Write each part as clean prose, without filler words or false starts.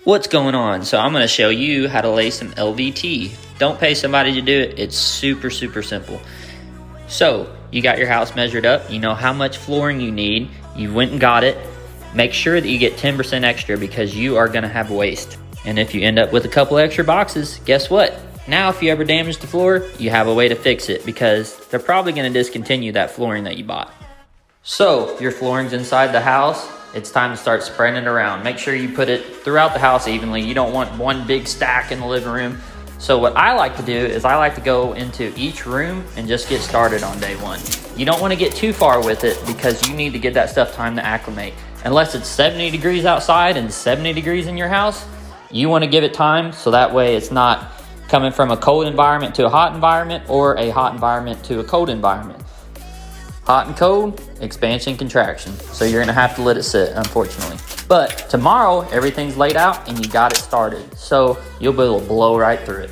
What's going on? So I'm going to show you how to lay some LVT. Don't pay somebody to do it. It's super simple. So you got your house measured up. You know how much flooring you need. You went and got it. Make sure that you get 10% extra because you are going to have waste. And if you end up with a couple extra boxes, guess what? Now if you ever damage the floor, you have a way to fix it because they're probably going to discontinue that flooring that you bought. So your flooring's inside the house. It's time to start spreading it around. Make sure you put it throughout the house evenly. You don't want one big stack in the living room. So what I like to do is I like to go into each room and just get started on day one. You don't want to get too far with it because you need to get that stuff time to acclimate. Unless it's 70 degrees outside and 70 degrees in your house, you want to give it time so that way it's not coming from a cold environment to a hot environment or a hot environment to a cold environment. Hot and cold, expansion, contraction. So you're gonna have to let it sit, unfortunately. But tomorrow, everything's laid out and you got it started. So you'll be able to blow right through it.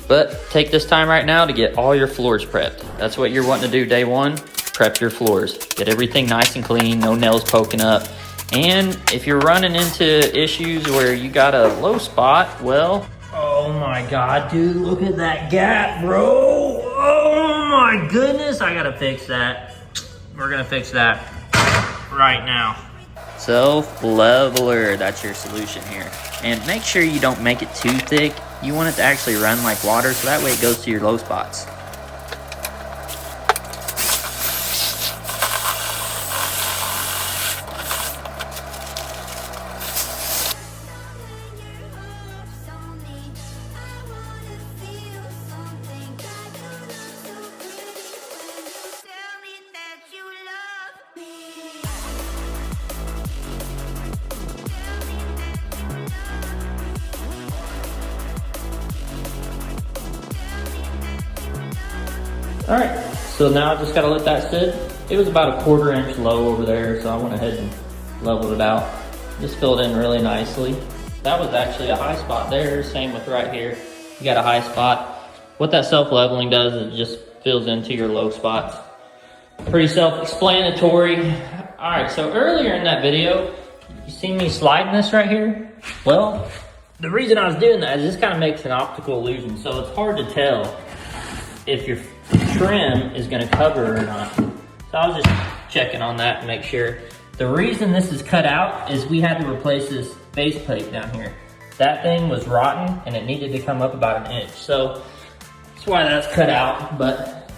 But take this time right now to get all your floors prepped. That's what you're wanting to do day one, prep your floors. Get everything nice and clean, no nails poking up. And if you're running into issues where you got a low spot, well, oh my God, dude, look at that gap, bro. Oh my goodness, I gotta fix that. We're gonna fix that right now. Self-leveler, that's your solution here. And make sure you don't make it too thick. You want it to actually run like water so that way it goes to your low spots. All right, so now I just gotta let that sit. It was about a 1/4 inch low over there, so I went ahead and leveled it out. Just filled in really nicely. That was actually a high spot there, same with right here. You got a high spot. What that self-leveling does is it just fills into your low spots. Pretty self-explanatory. All right, so earlier in that video, you seen me sliding this right here? Well, the reason I was doing that is this kind of makes an optical illusion, so it's hard to tell if your trim is gonna cover it or not. So I was just checking on that to make sure. The reason this is cut out is we had to replace this base plate down here. That thing was rotten and it needed to come up about 1 inch. So that's why that's cut out, but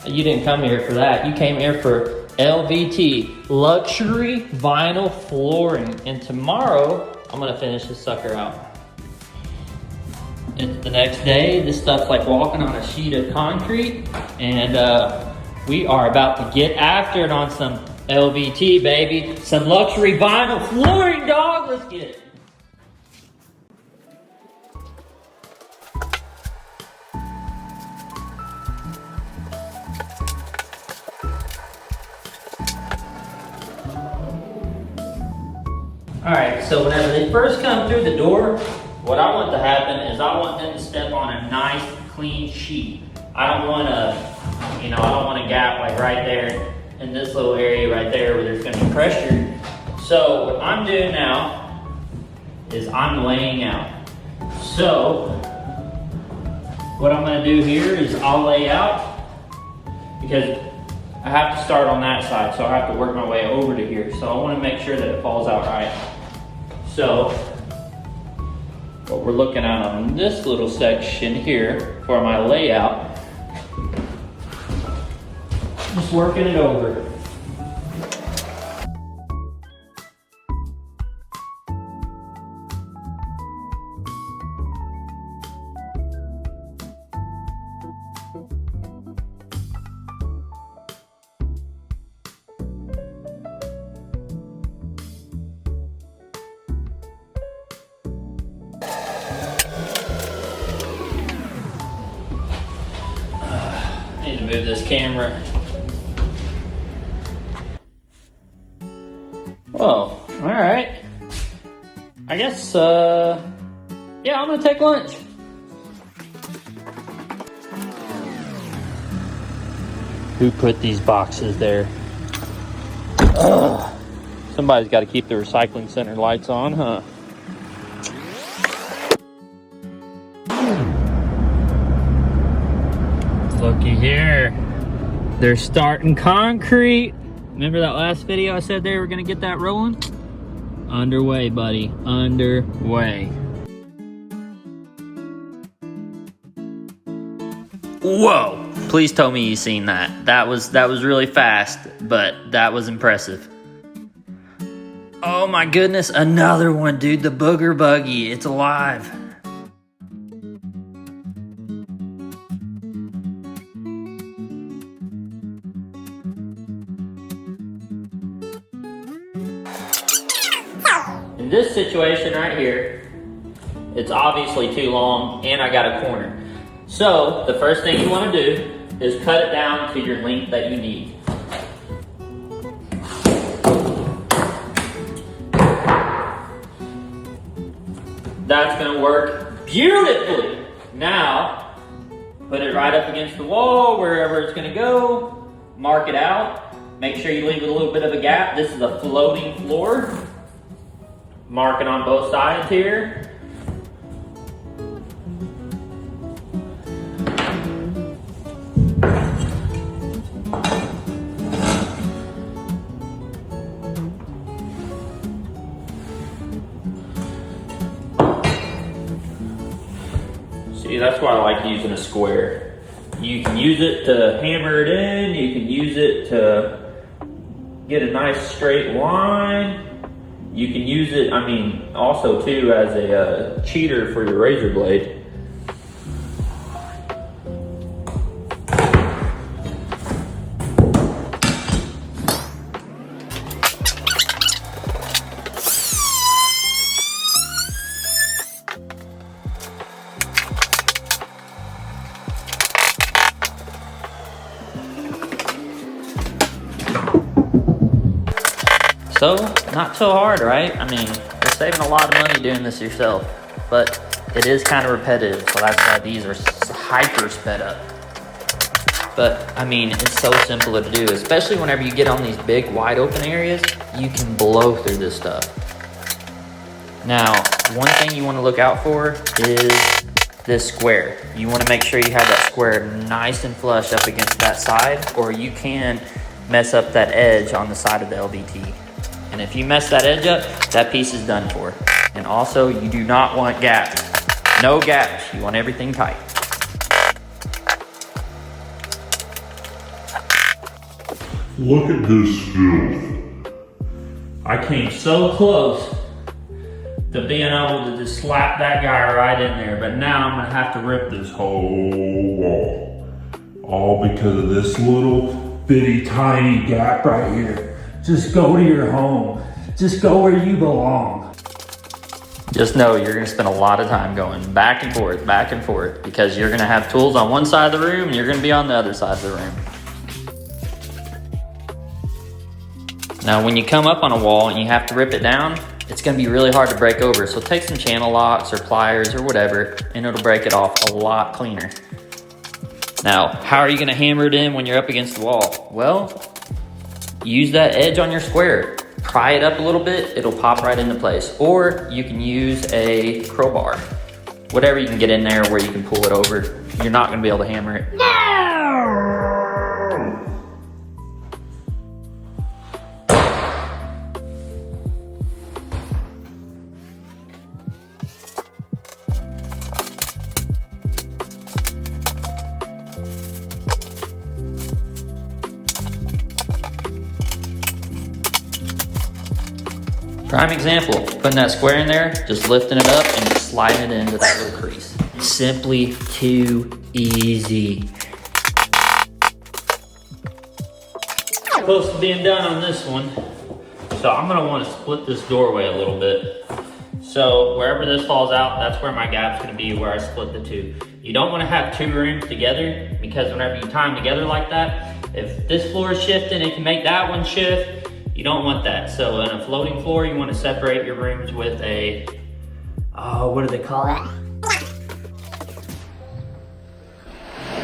you didn't come here for that. You came here for LVT, luxury vinyl flooring. And tomorrow, I'm gonna finish this sucker out. It's the next day. This stuff's like walking on a sheet of concrete, and we are about to get after it on some LVT, baby. Some luxury vinyl flooring, dog. Let's get it. All right, so whenever they first come through the door, what I want to happen is I want them to step on a nice, clean sheet. I don't want a gap like right there in this little area right there where there's gonna be pressure. So what I'm doing now is I'm laying out. So what I'm gonna do here is I'll lay out because I have to start on that side, so I have to work my way over to here. So I wanna make sure that it falls out right. So what we're looking at on this little section here for my layout, just working it over. Need to move this camera. Whoa, all right. I guess, yeah, I'm gonna take lunch. Who put these boxes there? Ugh. Somebody's got to keep the recycling center lights on, huh? see here, they're starting concrete. Remember that last video I said they were gonna get that rolling? Underway, buddy, underway. Whoa, please tell me you seen that. That was really fast, but that was impressive. Oh my goodness, another one, dude, the booger buggy, it's alive. In this situation right here, it's obviously too long and I got a corner. So the first thing you want to do is cut it down to your length that you need. That's going to work beautifully. Now, put it right up against the wall, wherever it's going to go. Mark it out. Make sure you leave a little bit of a gap. This is a floating floor. Mark it on both sides here. See, that's why I like using a square. You can use it to hammer it in. You can use it to get a nice straight line. You can use it, I mean, also too as a cheater for your razor blade. So, not so hard, right? I mean, you're saving a lot of money doing this yourself, but it is kind of repetitive, so that's why these are hyper sped up. But, I mean, it's so simple to do, especially whenever you get on these big, wide open areas, you can blow through this stuff. Now, one thing you want to look out for is this square. You want to make sure you have that square nice and flush up against that side, or you can mess up that edge on the side of the LVT. And if you mess that edge up, that piece is done for. And also, you do not want gaps. No gaps. You want everything tight. Look at this filth. I came so close to being able to just slap that guy right in there, but now I'm gonna have to rip this whole wall. All because of this little bitty tiny gap right here. Just go to your home. Just go where you belong. Just know you're gonna spend a lot of time going back and forth, because you're gonna have tools on one side of the room and you're gonna be on the other side of the room. Now, when you come up on a wall and you have to rip it down, it's gonna be really hard to break over. So take some channel locks or pliers or whatever, and it'll break it off a lot cleaner. Now, how are you gonna hammer it in when you're up against the wall? Well, use that edge on your square. Pry it up a little bit, it'll pop right into place. Or you can use a crowbar. Whatever you can get in there where you can pull it over. You're not gonna be able to hammer it. Prime example, putting that square in there, just lifting it up and just sliding it into that little crease. Simply too easy. Close to being done on this one. So I'm gonna wanna split this doorway a little bit. So wherever this falls out, that's where my gap's gonna be, where I split the two. You don't wanna have two rooms together, because whenever you tie them together like that, if this floor is shifting, it can make that one shift. You don't want that. So in a floating floor, you want to separate your rooms with a, what do they call it?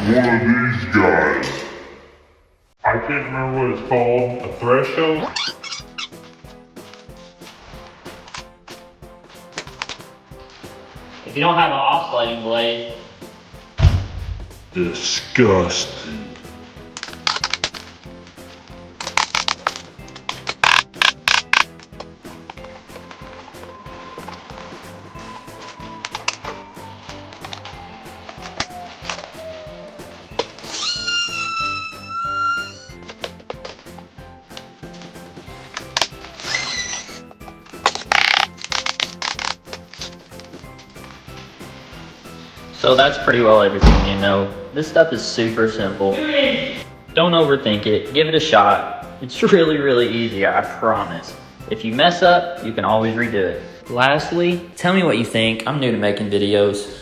One of these guys. I can't remember what it's called. A threshold? If you don't have an oscillating blade. Disgusting. So that's pretty well everything you know. This stuff is super simple. Don't overthink it. Give it a shot. It's really, really easy, I promise. If you mess up, you can always redo it. Lastly, tell me what you think. I'm new to making videos.